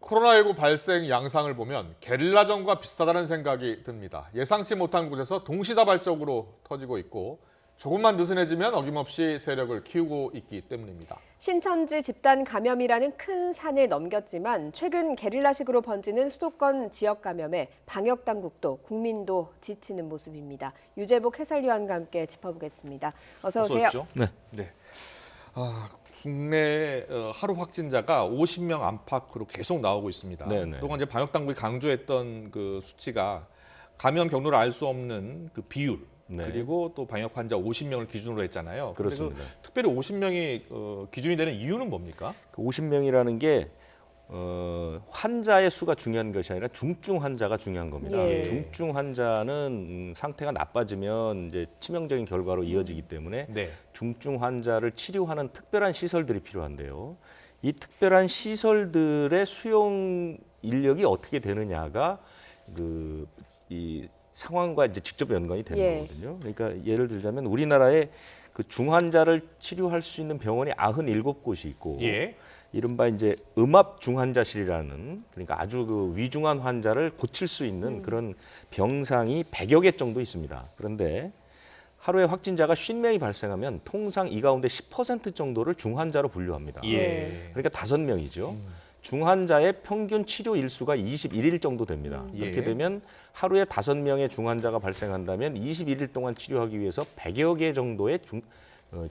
코로나19 발생 양상을 보면 게릴라전과 비슷하다는 생각이 듭니다. 예상치 못한 곳에서 동시다발적으로 터지고 있고 조금만 느슨해지면 어김없이 세력을 키우고 있기 때문입니다. 신천지 집단 감염이라는 큰 산을 넘겼지만 최근 게릴라식으로 번지는 수도권 지역 감염에 방역 당국도 국민도 지치는 모습입니다. 유재복 해설위원과 함께 짚어보겠습니다. 어서 오세요. 네. 국내 하루 확진자가 50명 안팎으로 계속 나오고 있습니다. 네네. 그동안 이제 방역 당국이 강조했던 그 수치가 감염 경로를 알 수 없는 그 비율 네. 그리고 또 방역 환자 50명을 기준으로 했잖아요. 그렇습니다. 그래서 특별히 50명이 기준이 되는 이유는 뭡니까? 그 50명이라는 게 환자의 수가 중요한 것이 아니라 중증 환자가 중요한 겁니다. 예. 중증 환자는 상태가 나빠지면 이제 치명적인 결과로 이어지기 때문에 네. 중증 환자를 치료하는 특별한 시설들이 필요한데요. 이 특별한 시설들의 수용 인력이 어떻게 되느냐가 이 상황과 이제 직접 연관이 되는 예. 거거든요. 그러니까 예를 들자면 우리나라에 그 중환자를 치료할 수 있는 병원이 97곳이 있고 예. 이른바 이제 음압 중환자실이라는 그러니까 아주 그 위중한 환자를 고칠 수 있는 그런 병상이 100여 개 정도 있습니다. 그런데 하루에 확진자가 50명이 발생하면 통상 이 가운데 10% 정도를 중환자로 분류합니다. 예. 그러니까 5명이죠. 중환자의 평균 치료 일수가 21일 정도 됩니다. 예. 그렇게 되면 하루에 5명의 중환자가 발생한다면 21일 동안 치료하기 위해서 100여 개 정도의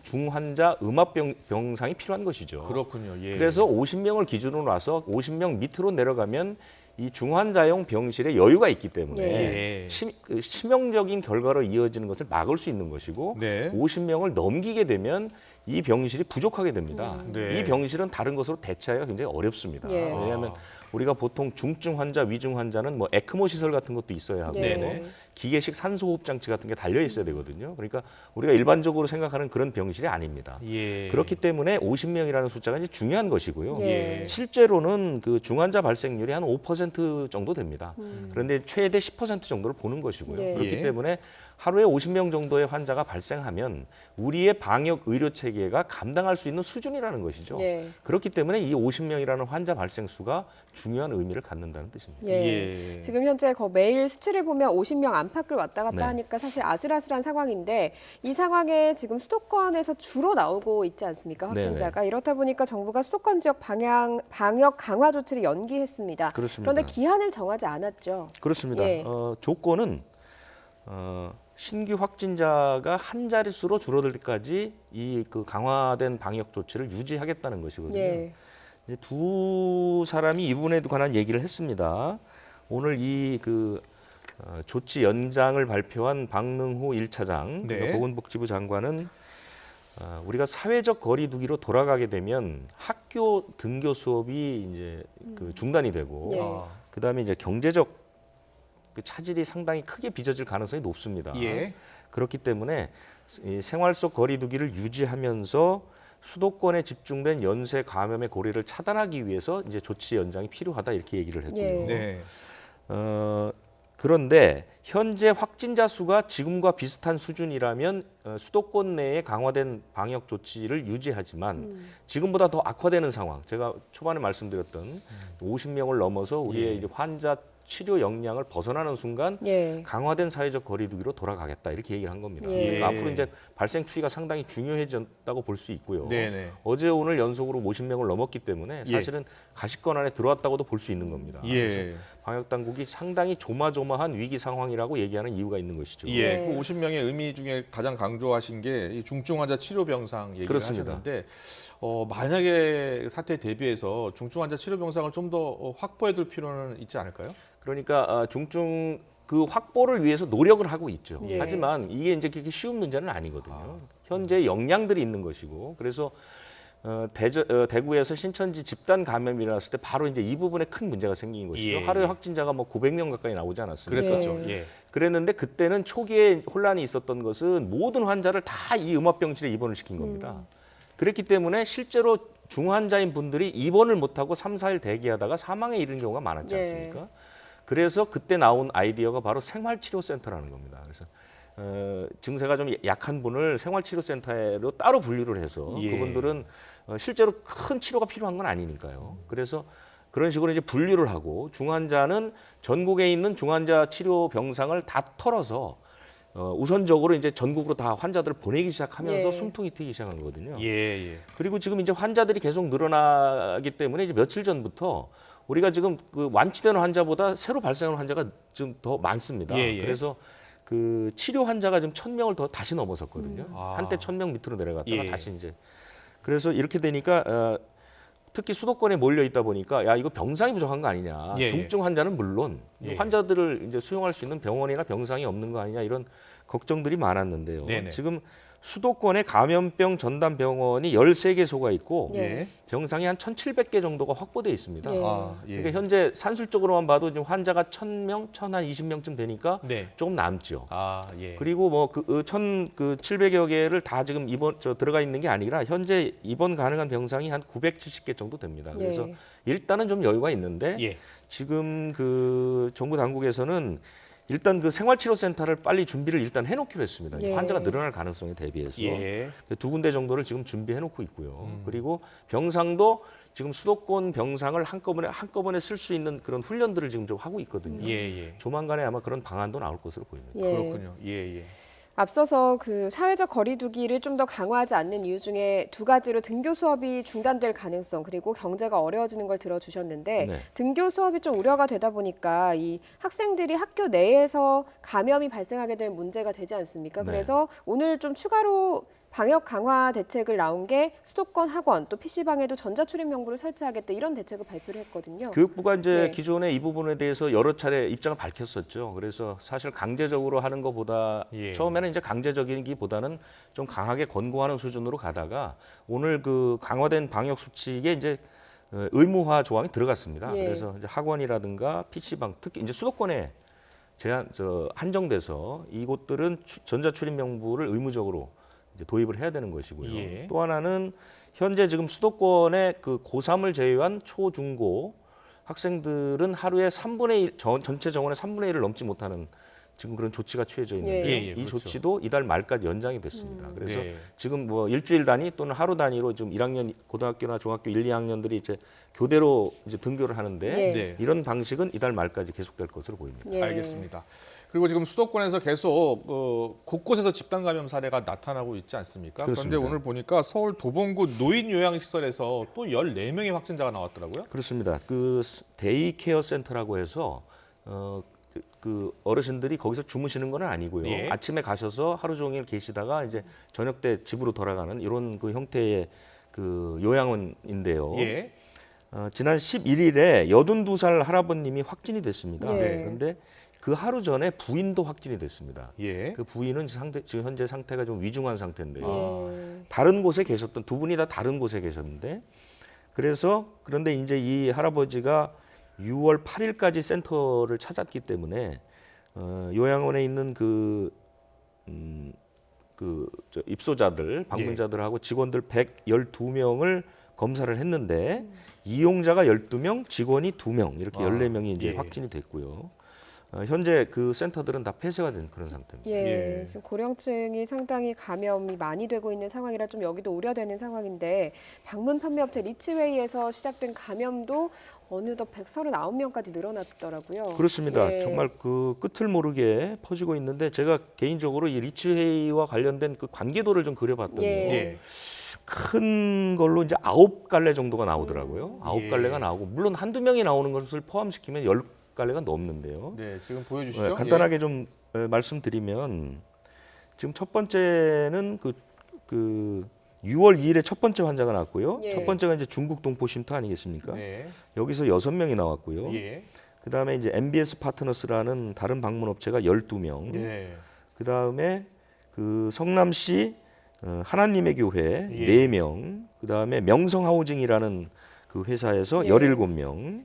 중환자 음압 병상이 필요한 것이죠. 그렇군요. 예. 그래서 50명을 기준으로 놔서 50명 밑으로 내려가면 이 중환자용 병실에 여유가 있기 때문에 예. 치명적인 결과로 이어지는 것을 막을 수 있는 것이고 네. 50명을 넘기게 되면 이 병실이 부족하게 됩니다. 네. 이 병실은 다른 것으로 대체하기가 굉장히 어렵습니다. 예. 왜냐하면 우리가 보통 중증 환자, 위중 환자는 뭐 에크모 시설 같은 것도 있어야 하고 네네. 기계식 산소호흡 장치 같은 게 달려 있어야 되거든요. 그러니까 우리가 일반적으로 생각하는 그런 병실이 아닙니다. 예. 그렇기 때문에 50명이라는 숫자가 이제 중요한 것이고요. 예. 실제로는 그 중환자 발생률이 한 5% 정도 됩니다. 그런데 최대 10% 정도를 보는 것이고요. 네. 그렇기 예. 때문에 하루에 50명 정도의 환자가 발생하면 우리의 방역 의료 체계가 감당할 수 있는 수준이라는 것이죠. 예. 그렇기 때문에 이 50명이라는 환자 발생 수가 중요한 의미를 갖는다는 뜻입니다. 예. 예. 지금 현재 매일 수치를 보면 50명 안팎을 왔다 갔다 네. 하니까 사실 아슬아슬한 상황인데 이 상황에 지금 수도권에서 주로 나오고 있지 않습니까? 확진자가. 이렇다 보니까 정부가 수도권 지역 방역 강화 조치를 연기했습니다. 그렇습니다. 그런데 기한을 정하지 않았죠. 그렇습니다. 예. 조건은 신규 확진자가 한 자릿수로 줄어들 때까지 이 그 강화된 방역 조치를 유지하겠다는 것이거든요. 예. 이제 두 사람이 이 부분에 관한 얘기를 했습니다. 오늘 이 조치 연장을 발표한 박능후 1차장 네. 그러니까 보건복지부 장관은 우리가 사회적 거리두기로 돌아가게 되면 학교 등교 수업이 이제 중단이 되고 예. 그다음에 이제 경제적 그 차질이 상당히 크게 빚어질 가능성이 높습니다. 예. 그렇기 때문에 이 생활 속 거리두기를 유지하면서 수도권에 집중된 연쇄 감염의 고리를 차단하기 위해서 이제 조치 연장이 필요하다 이렇게 얘기를 했고요. 예. 네. 그런데 현재 확진자 수가 지금과 비슷한 수준이라면 수도권 내에 강화된 방역 조치를 유지하지만 지금보다 더 악화되는 상황. 제가 초반에 말씀드렸던 50명을 넘어서 우리의 예. 이제 환자 치료 역량을 벗어나는 순간 예. 강화된 사회적 거리두기로 돌아가겠다 이렇게 얘기를 한 겁니다. 예. 그러니까 앞으로 이제 발생 추이가 상당히 중요해졌다고 볼 수 있고요. 네네. 어제 오늘 연속으로 50명을 넘었기 때문에 사실은 가시권 안에 들어왔다고도 볼 수 있는 겁니다. 그래서 예. 방역 당국이 상당히 조마조마한 위기 상황이라고 얘기하는 이유가 있는 것이죠. 예. 네. 그 50명의 의미 중에 가장 강조하신 게 이 중증 환자 치료 병상 얘기를 그렇습니다. 하셨는데 만약에 사태에 대비해서 중증 환자 치료 병상을 좀 더 확보해 둘 필요는 있지 않을까요? 그러니까 중증 그 확보를 위해서 노력을 하고 있죠. 예. 하지만 이게 이제 그렇게 쉬운 문제는 아니거든요. 현재 역량들이 있는 것이고 그래서 대구에서 신천지 집단 감염이 일어났을 때 바로 이제 이 부분에 큰 문제가 생긴 것이죠. 예. 하루에 확진자가 뭐 900명 가까이 나오지 않았습니까? 그랬었죠. 예. 예. 그랬는데 그때는 초기에 혼란이 있었던 것은 모든 환자를 다 이 음압병실에 입원을 시킨 겁니다. 그랬기 때문에 실제로 중환자인 분들이 입원을 못하고 3, 4일 대기하다가 사망에 이르는 경우가 많았지 예. 않습니까? 그래서 그때 나온 아이디어가 바로 생활치료센터라는 겁니다. 그래서 증세가 좀 약한 분을 생활치료센터로 따로 분류를 해서 예. 그분들은 실제로 큰 치료가 필요한 건 아니니까요. 그래서 그런 식으로 이제 분류를 하고 중환자는 전국에 있는 중환자 치료 병상을 다 털어서 우선적으로 이제 전국으로 다 환자들을 보내기 시작하면서 예. 숨통이 트이기 시작한 거거든요. 예. 그리고 지금 이제 환자들이 계속 늘어나기 때문에 이제 며칠 전부터 우리가 지금 그 완치되는 환자보다 새로 발생하는 환자가 좀 더 많습니다. 예. 그래서 그 치료 환자가 지금 1,000명을 더 다시 넘어섰거든요. 아. 한때 1,000명 밑으로 내려갔다가 예. 다시 이제 그래서 이렇게 되니까 특히 수도권에 몰려 있다 보니까 야 이거 병상이 부족한 거 아니냐. 예. 중증 환자는 물론 예. 환자들을 이제 수용할 수 있는 병원이나 병상이 없는 거 아니냐 이런 걱정들이 많았는데요. 네네. 지금 수도권에 감염병 전담 병원이 13개소가 있고 예. 병상이 한 1,700개 정도가 확보되어 있습니다. 예. 예. 그러니까 현재 산술적으로만 봐도 지금 환자가 1,000명, 1,020명쯤 되니까 네. 조금 남죠. 예. 그리고 뭐 그 1,700여 개를 다 지금 들어가 있는 게 아니라 현재 입원 가능한 병상이 한 970개 정도 됩니다. 그래서 예. 일단은 좀 여유가 있는데 예. 지금 그 정부 당국에서는 일단 그 생활치료센터를 빨리 준비를 일단 해놓기로 했습니다. 예. 환자가 늘어날 가능성에 대비해서 예. 2군데 정도를 지금 준비해놓고 있고요. 그리고 병상도 지금 수도권 병상을 한꺼번에 쓸 수 있는 그런 훈련들을 지금 좀 하고 있거든요. 예. 조만간에 아마 그런 방안도 나올 것으로 보입니다. 예. 그렇군요. 예. 앞서서 그 사회적 거리두기를 좀 더 강화하지 않는 이유 중에 두 가지로 등교 수업이 중단될 가능성 그리고 경제가 어려워지는 걸 들어주셨는데 네. 등교 수업이 좀 우려가 되다 보니까 이 학생들이 학교 내에서 감염이 발생하게 될 문제가 되지 않습니까? 네. 그래서 오늘 좀 추가로 방역 강화 대책을 나온 게 수도권 학원 또 PC방에도 전자출입 명부를 설치하겠다 이런 대책을 발표를 했거든요. 교육부가 이제 네. 기존에 이 부분에 대해서 여러 차례 입장을 밝혔었죠. 그래서 사실 강제적으로 하는 것보다 예. 처음에는 이제 강제적이기보다는 좀 강하게 권고하는 수준으로 가다가 오늘 그 강화된 방역 수칙에 이제 의무화 조항이 들어갔습니다. 예. 그래서 이제 학원이라든가 PC방 특히 이제 수도권에 한정돼서 이곳들은 전자출입 명부를 의무적으로 이제 도입을 해야 되는 것이고요. 예. 또 하나는 현재 지금 수도권의 그 고3을 제외한 초, 중고 학생들은 하루에 3분의 1, 전체 정원의 3분의 1을 넘지 못하는 지금 그런 조치가 취해져 있는데요. 예, 이 그렇죠. 조치도 이달 말까지 연장이 됐습니다. 그래서 네. 지금 뭐 일주일 단위 또는 하루 단위로 지금 1학년 고등학교나 중학교 1, 2학년들이 이제 교대로 이제 등교를 하는데 예. 네. 이런 방식은 이달 말까지 계속될 것으로 보입니다. 예. 알겠습니다. 그리고 지금 수도권에서 계속 곳곳에서 집단 감염 사례가 나타나고 있지 않습니까? 그렇습니다. 그런데 오늘 보니까 서울 도봉구 노인 요양시설에서 또 14명의 확진자가 나왔더라고요. 그렇습니다. 그 데이케어 센터라고 해서 그 어르신들이 거기서 주무시는 건 아니고요. 예. 아침에 가셔서 하루 종일 계시다가 이제 저녁 때 집으로 돌아가는 이런 그 형태의 그 요양원인데요. 예. 지난 11일에 82살 할아버님이 확진이 됐습니다. 예. 그런데 그 하루 전에 부인도 확진이 됐습니다. 예. 그 부인은 지금 현재 상태가 좀 위중한 상태인데요. 예. 다른 곳에 계셨던 두 분이 다 다른 곳에 계셨는데 그런데 이제 이 할아버지가 6월 8일까지 센터를 찾았기 때문에 요양원에 있는 입소자들, 방문자들하고 직원들 112명을 검사를 했는데 이용자가 12명, 직원이 2명 이렇게 14명이 이제 예. 확진이 됐고요. 현재 그 센터들은 다 폐쇄가 된 그런 상태입니다. 예, 예. 지금 고령층이 상당히 감염이 많이 되고 있는 상황이라 좀 여기도 우려되는 상황인데 방문 판매업체 리츠웨이에서 시작된 감염도 어느덧 139명까지 늘어났더라고요. 그렇습니다. 예. 정말 그 끝을 모르게 퍼지고 있는데 제가 개인적으로 이 리츠회의와 관련된 그 관계도를 좀 그려봤더니요. 예. 큰 걸로 이제 9갈래 정도가 나오더라고요. 9갈래가 예. 나오고 물론 한두 명이 나오는 것을 포함시키면 10갈래가 넘는데요. 네, 지금 보여주시죠. 간단하게 좀 말씀드리면 지금 첫 번째는 그 6월 2일에 첫 번째 환자가 나왔고요. 예. 첫 번째가 이제 중국 동포 쉼터 아니겠습니까? 네. 여기서 6명이 나왔고요. 예. 그다음에 이제 MBS 파트너스라는 다른 방문 업체가 12명. 예. 그다음에 그 성남시 하나님의 교회 예. 4명. 그다음에 명성 하우징이라는 그 회사에서 예. 17명.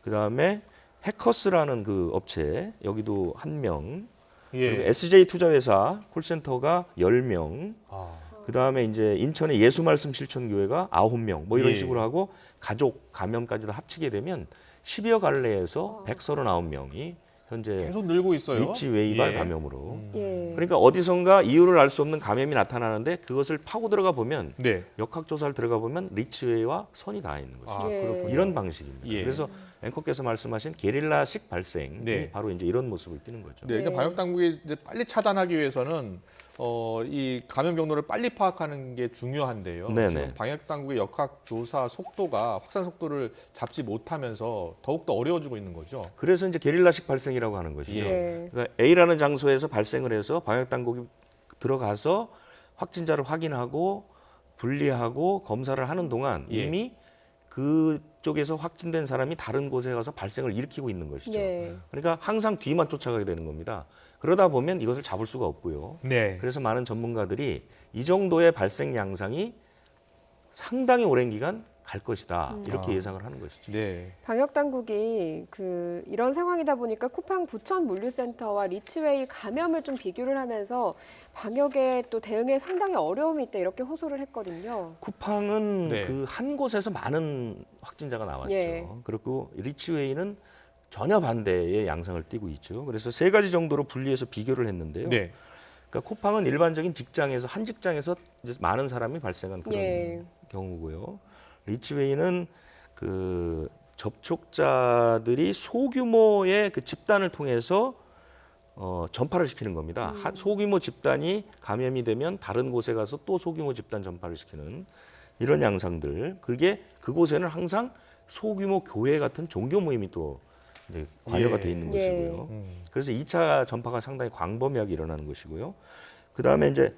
그다음에 해커스라는 그 업체 여기도 1명. 그리고 예. SJ 투자회사 콜센터가 10명. 아. 그다음에 이제 인천의 예수말씀 실천교회가 9명. 뭐 이런 예. 식으로 하고 가족 감염까지도 합치게 되면 10여 갈래에서 139명이 현재 계속 늘고 있어요. 리치 웨이발 예. 감염으로. 예. 그러니까 어디선가 이유를 알 수 없는 감염이 나타나는데 그것을 파고 들어가 보면 네. 역학 조사를 들어가 보면 리치 웨이와 선이 닿아 있는 거죠. 아, 예. 그렇군요. 이런 방식입니다. 예. 그래서 앵커께서 말씀하신 게릴라식 발생이 네. 바로 이제 이런 모습을 띠는 거죠. 네, 그러니까 네. 방역 당국이 이제 빨리 차단하기 위해서는 이 감염 경로를 빨리 파악하는 게 중요한데요. 네네. 지금 방역 당국의 역학 조사 속도가 확산 속도를 잡지 못하면서 더욱 더 어려워지고 있는 거죠. 그래서 이제 게릴라식 발생이라고 하는 것이죠. 예. 예. 그러니까 A라는 장소에서 발생을 해서 방역 당국이 들어가서 확진자를 확인하고 분리하고 검사를 하는 동안 예. 이미 그쪽에서 확진된 사람이 다른 곳에 가서 발생을 일으키고 있는 것이죠. 예. 그러니까 항상 뒤만 쫓아가게 되는 겁니다. 그러다 보면 이것을 잡을 수가 없고요. 네. 그래서 많은 전문가들이 이 정도의 발생 양상이 상당히 오랜 기간 갈 것이다. 이렇게 아. 예상을 하는 것이죠. 네. 방역 당국이 이런 상황이다 보니까 쿠팡 부천 물류센터와 리치웨이 감염을 좀 비교를 하면서 방역에 또 대응에 상당히 어려움이 있다 이렇게 호소를 했거든요. 쿠팡은 네. 그 한 곳에서 많은 확진자가 나왔죠. 예. 그리고 리치웨이는 전혀 반대의 양상을 띠고 있죠. 그래서 세 가지 정도로 분리해서 비교를 했는데요. 네. 그러니까 쿠팡은 일반적인 직장에서 한 직장에서 이제 많은 사람이 발생한 그런 예. 경우고요. 리치웨이는 그 접촉자들이 소규모의 그 집단을 통해서 전파를 시키는 겁니다. 소규모 집단이 감염이 되면 다른 곳에 가서 또 소규모 집단 전파를 시키는 이런 양상들. 그게 그곳에는 항상 소규모 교회 같은 종교 모임이 또 이제 관여가 예. 돼 있는 예. 것이고요. 그래서 2차 전파가 상당히 광범위하게 일어나는 것이고요. 그 다음에 이제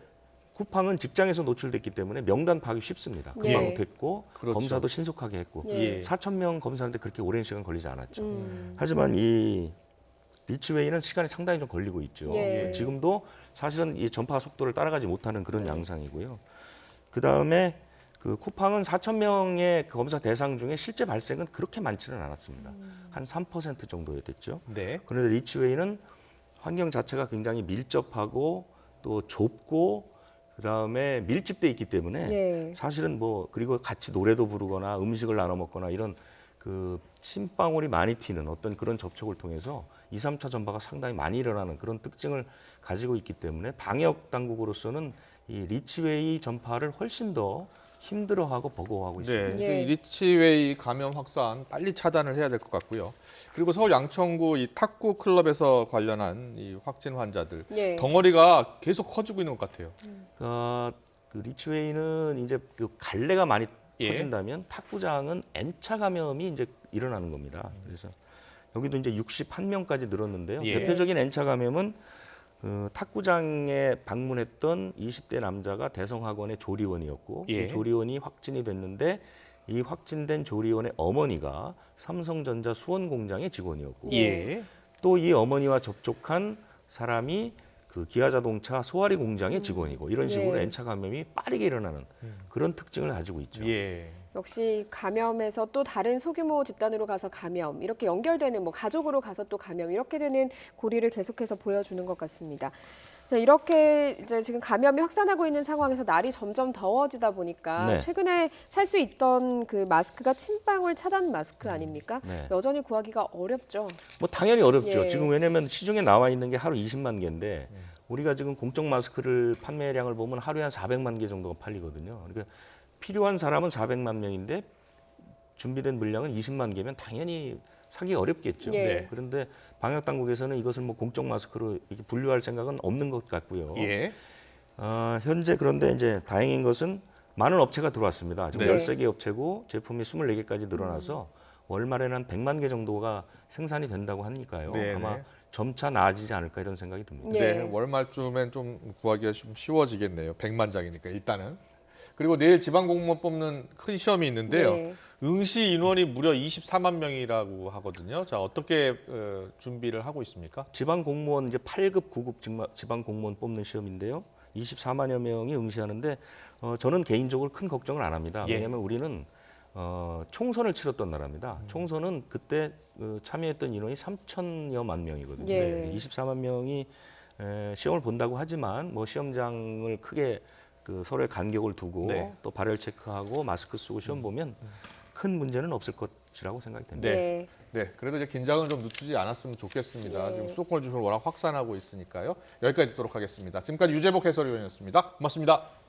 쿠팡은 직장에서 노출됐기 때문에 명단 파악이 쉽습니다. 금방 예. 됐고 그렇죠. 검사도 신속하게 했고 예. 4,000명 검사하는데 그렇게 오랜 시간 걸리지 않았죠. 음. 하지만 이 리치웨이는 시간이 상당히 좀 걸리고 있죠. 예. 지금도 사실은 이 전파 속도를 따라가지 못하는 그런 양상이고요. 그 다음에 그 쿠팡은 4,000명의 검사 대상 중에 실제 발생은 그렇게 많지는 않았습니다. 한 3% 정도 됐죠. 네. 그런데 리치웨이는 환경 자체가 굉장히 밀접하고 또 좁고 그다음에 밀집돼 있기 때문에 예. 사실은 뭐 그리고 같이 노래도 부르거나 음식을 나눠 먹거나 이런 그 침방울이 많이 튀는 어떤 그런 접촉을 통해서 2, 3차 전파가 상당히 많이 일어나는 그런 특징을 가지고 있기 때문에 방역 당국으로서는 이 리치웨이 전파를 훨씬 더 힘들어하고 버거워하고 있습니다. 네, 이제 예. 이 리치웨이 감염 확산 빨리 차단을 해야 될 것 같고요. 그리고 서울 양천구 이 탁구 클럽에서 관련한 이 확진 환자들 예. 덩어리가 계속 커지고 있는 것 같아요. 그 리치웨이는 이제 그 갈래가 많이 예. 퍼진다면 탁구장은 N차 감염이 이제 일어나는 겁니다. 그래서 여기도 이제 61명까지 늘었는데요. 예. 대표적인 N차 감염은 그 탁구장에 방문했던 20대 남자가 대성학원의 조리원이었고 예. 이 조리원이 확진이 됐는데 이 확진된 조리원의 어머니가 삼성전자 수원 공장의 직원이었고 예. 또 이 어머니와 접촉한 사람이 그 기아자동차 소화리 공장의 직원이고 이런 식으로 예. N차 감염이 빠르게 일어나는 그런 특징을 가지고 있죠. 예. 역시 감염에서 또 다른 소규모 집단으로 가서 감염, 이렇게 연결되는 뭐 가족으로 가서 또 감염, 이렇게 되는 고리를 계속해서 보여주는 것 같습니다. 이렇게 이제 지금 감염이 확산하고 있는 상황에서 날이 점점 더워지다 보니까 네. 최근에 살 수 있던 그 마스크가 침방울 차단 마스크 아닙니까? 네. 여전히 구하기가 어렵죠. 뭐 당연히 어렵죠. 예. 지금 왜냐하면 시중에 나와 있는 게 하루 20만 개인데 우리가 지금 공적 마스크를 판매량을 보면 하루에 한 400만 개 정도가 팔리거든요. 그러니까 필요한 사람은 400만 명인데 준비된 물량은 20만 개면 당연히 사기 어렵겠죠. 예. 네. 그런데 방역 당국에서는 이것을 뭐 공적 마스크로 이렇게 분류할 생각은 없는 것 같고요. 예. 현재 그런데 이제 다행인 것은 많은 업체가 들어왔습니다. 지금 네. 13개 업체고 제품이 24개까지 늘어나서 월말에는 한 100만 개 정도가 생산이 된다고 하니까요. 네, 아마 네. 점차 나아지지 않을까 이런 생각이 듭니다. 예. 네, 월말쯤엔 좀 구하기가 좀 쉬워지겠네요. 100만 장이니까 일단은. 그리고 내일 지방 공무원 뽑는 큰 시험이 있는데요. 네. 응시 인원이 무려 24만 명이라고 하거든요. 자, 어떻게 준비를 하고 있습니까? 지방 공무원 이제 8급, 9급 지방 공무원 뽑는 시험인데요. 24만여 명이 응시하는데 저는 개인적으로 큰 걱정을 안 합니다. 예. 왜냐하면 우리는 총선을 치렀던 나라입니다. 총선은 그때 참여했던 인원이 3천여만 명이거든요. 예. 24만 명이 시험을 본다고 하지만 뭐 시험장을 크게 그 서로의 간격을 두고 네. 또 발열 체크하고 마스크 쓰고 시험 보면 큰 문제는 없을 것 것이라고 생각이 됩니다. 네. 네, 그래도 이제 긴장은 좀 늦추지 않았으면 좋겠습니다. 네. 지금 수도권 주식을 워낙 확산하고 있으니까요. 여기까지 듣도록 하겠습니다. 지금까지 유재복 해설위원이었습니다. 고맙습니다.